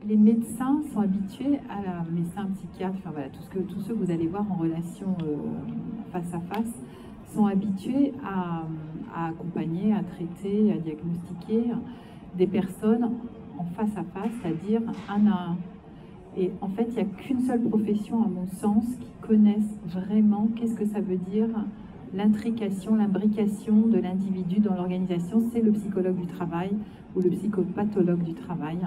Les médecins sont habitués à la médecin, psychiatre, enfin voilà, tous ceux que vous allez voir en relation face à face sont habitués à accompagner, à traiter, à diagnostiquer des personnes en face à face, c'est-à-dire un à un. Et en fait, il n'y a qu'une seule profession, à mon sens, qui connaisse vraiment qu'est-ce que ça veut dire l'intrication, l'imbrication de l'individu dans l'organisation, c'est le psychologue du travail ou le psychopathologue du travail.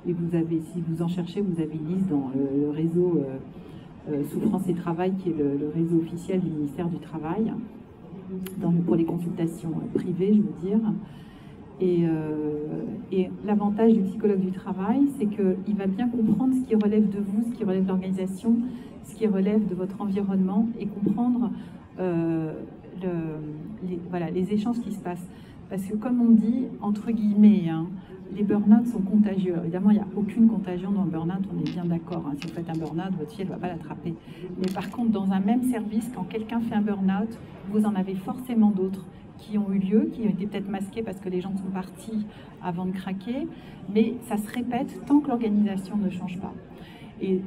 Et vous avez, si vous en cherchez, vous avez une liste dans le réseau Souffrance et Travail, qui est le réseau officiel du ministère du Travail, pour les consultations privées, je veux dire. Et l'avantage du psychologue du travail, c'est qu'il va bien comprendre ce qui relève de vous, ce qui relève de l'organisation, ce qui relève de votre environnement, et comprendre les échanges qui se passent. Parce que comme on dit, entre guillemets, hein, les burn-out sont contagieux. Alors, évidemment, il n'y a aucune contagion dans le burn-out, on est bien d'accord. Hein. Si vous faites un burn-out, votre fille, elle ne va pas l'attraper. Mais par contre, dans un même service, quand quelqu'un fait un burn-out, vous en avez forcément d'autres qui ont eu lieu, qui ont été peut-être masqués parce que les gens sont partis avant de craquer, mais ça se répète tant que l'organisation ne change pas. Et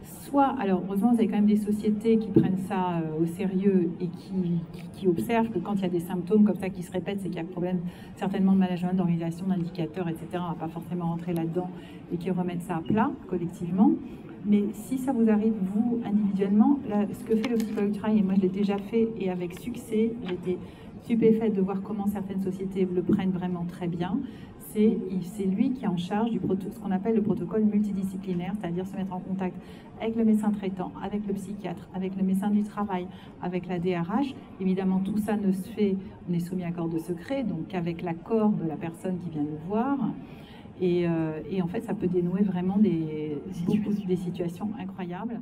soit, alors heureusement, vous avez quand même des sociétés qui prennent ça au sérieux et qui observent que quand il y a des symptômes comme ça qui se répètent, c'est qu'il y a un problème certainement de management, d'organisation, d'indicateurs, etc. On ne va pas forcément rentrer là-dedans et qui remettent ça à plat collectivement. Mais si ça vous arrive, vous, individuellement, là, ce que fait le psychologue du travail, et moi je l'ai déjà fait et avec succès, j'étais stupéfaite de voir comment certaines sociétés le prennent vraiment très bien, c'est lui qui est en charge du ce qu'on appelle le protocole multidisciplinaire, c'est-à-dire se mettre en contact avec le médecin traitant, avec le psychiatre, avec le médecin du travail, avec la DRH. Évidemment, tout ça ne se fait, on est soumis à accord de secret, donc avec l'accord de la personne qui vient nous voir. Et en fait, ça peut dénouer vraiment des situations incroyables.